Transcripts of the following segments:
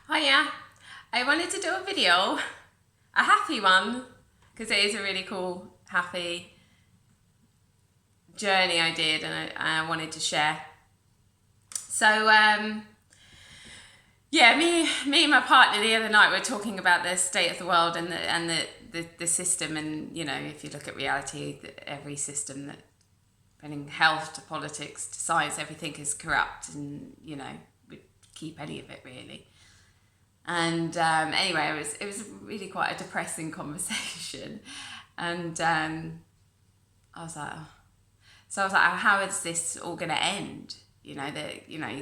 Hiya, I wanted to do a video, a happy one, because it is a really cool, happy journey I did and I wanted to share. So, yeah, me and my partner the other night were talking about the state of the world and the system, and you know, if you look at reality, every system that, from health to politics to science, everything is corrupt, and you know, we keep any of it really. And anyway, it was really quite a depressing conversation, and I was like, oh. So I was like, how is this all going to end? You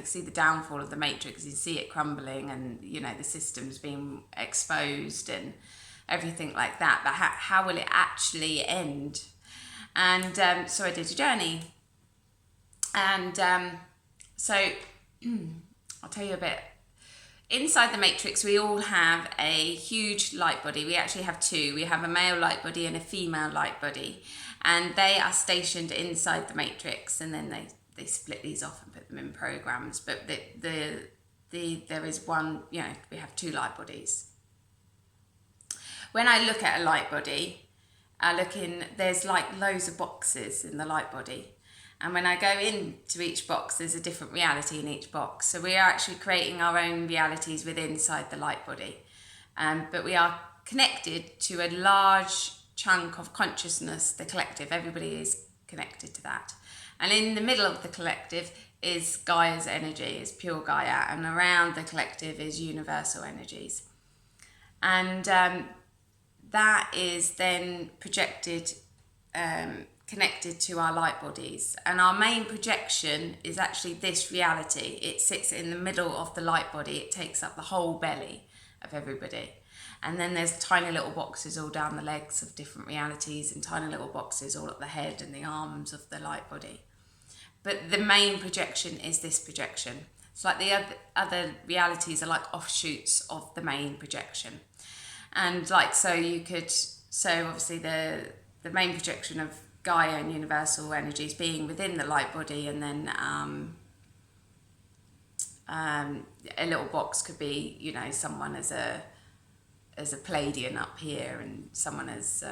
see the downfall of the matrix, you see it crumbling, and you know the systems being exposed and everything like that. But how will it actually end? And so I did a journey, and so I'll tell you a bit. Inside the matrix, we all have a huge light body. We actually have two. We have a male light body and a female light body, and they are stationed inside the matrix, and then they split these off and put them in programs. But there is one, you know, we have two light bodies. When I look at a light body, there's like loads of boxes in the light body. And when I go into each box, there's a different reality in each box. So we are actually creating our own realities within inside the light body. But we are connected to a large chunk of consciousness, the collective. Everybody is connected to that. And in the middle of the collective is Gaia's energy, is pure Gaia. And around the collective is universal energies. And that is then projected, connected to our light bodies, and our main projection is actually this reality. It sits in the middle of the light body. It takes up the whole belly of everybody, and then there's tiny little boxes all down the legs of different realities, and tiny little boxes all at the head and the arms of the light body. But the main projection is this projection. It's like the other realities are like offshoots of the main projection. And like, so obviously the main projection of Gaia and universal energies being within the light body, and then a little box could be, you know, someone as a Pleiadian up here, and someone as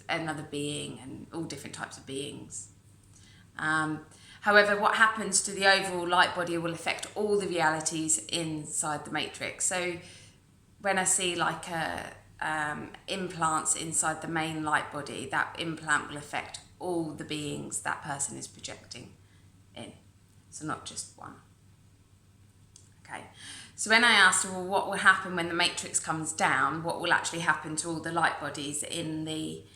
another being, and all different types of beings. However, what happens to the overall light body will affect all the realities inside the matrix. So when I see like implants inside the main light body, that implant will affect all the beings that person is projecting in. So not just one. Okay. So when I asked, well, what will happen when the matrix comes down? What will actually happen to all the light bodies inside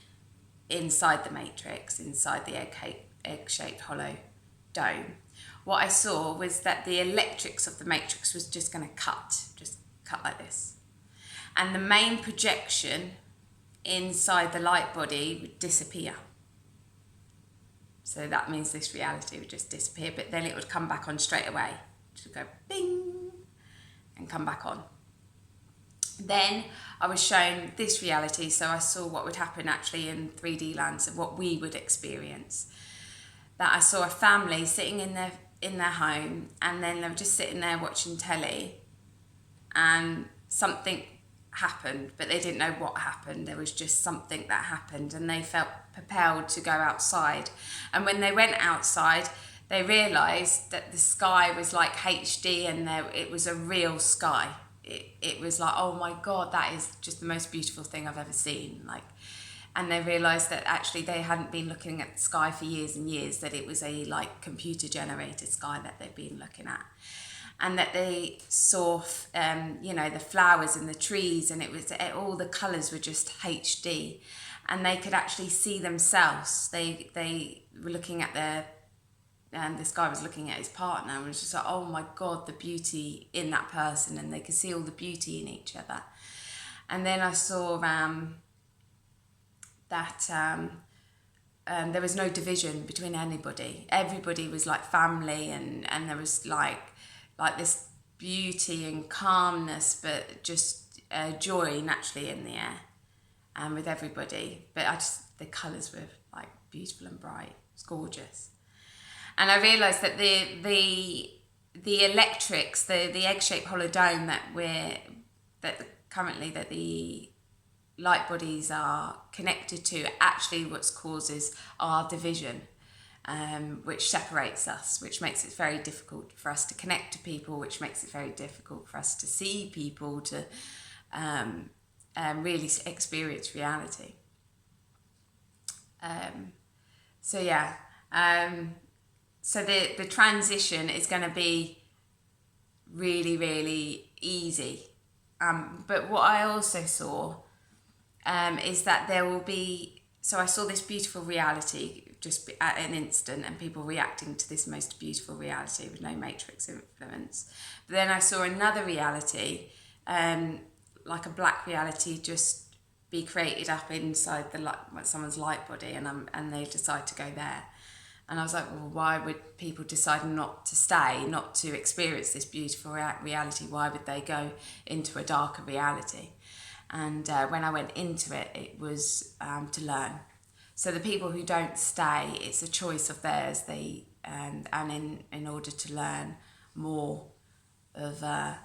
the matrix, inside the egg-shaped hollow dome? What I saw was that the electrics of the matrix was just going to just cut like this. And the main projection inside the light body would disappear. So that means this reality would just disappear, but then it would come back on straight away. It would go bing and come back on. Then I was shown this reality, so I saw what would happen actually in 3D lands of what we would experience. That I saw a family sitting in their home, and then they were just sitting there watching telly, and something happened, but they didn't know what happened. There was just something that happened, and they felt propelled to go outside. And when they went outside, they realised that the sky was like HD, and it was a real sky. It was like, oh my God, that is just the most beautiful thing I've ever seen. Like, and they realised that actually they hadn't been looking at the sky for years and years, that it was a like computer generated sky that they'd been looking at. And that they saw, the flowers and the trees, and it was all the colours were just HD, and they could actually see themselves. They were looking at and this guy was looking at his partner, and was just like, oh my God, the beauty in that person, and they could see all the beauty in each other. And then I saw that there was no division between anybody. Everybody was like family, and there was like this beauty and calmness, but just joy naturally in the air, and with everybody. But the colours were like beautiful and bright. It's gorgeous. And I realised that the electrics, the egg-shaped hollow dome that currently that the light bodies are connected to, actually what causes our division, which separates us, which makes it very difficult for us to connect to people, which makes it very difficult for us to see people, to really experience reality. So the transition is going to be really, really easy. But what I also saw is that there will be, so I saw this beautiful reality just at an instant, and people reacting to this most beautiful reality with no matrix influence. But then I saw another reality, like a black reality, just be created up inside someone's light body, and they decide to go there. And I was like, well, why would people decide not to stay, not to experience this beautiful reality? Why would they go into a darker reality? And when I went into it, it was to learn. So the people who don't stay, it's a choice of theirs. And in order to learn more of, I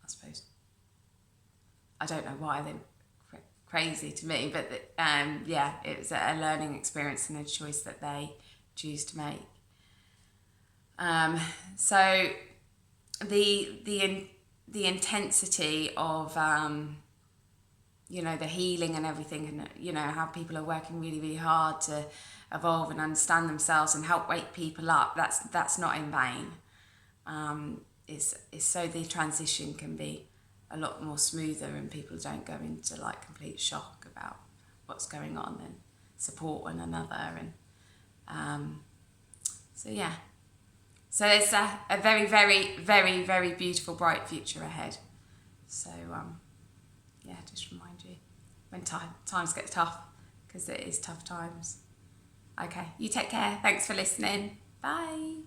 suppose, I don't know why they're crazy to me, but it was a learning experience and a choice that they choose to make. So the intensity of the healing and everything, and how people are working really, really hard to evolve and understand themselves and help wake people up, that's not in vain. It's so the transition can be a lot more smoother, and people don't go into like complete shock about what's going on, and support one another. And so it's a very, very, very, very beautiful, bright future ahead. So just remind you when times get tough, because it is tough times. Okay, you take care. Thanks for listening. Bye.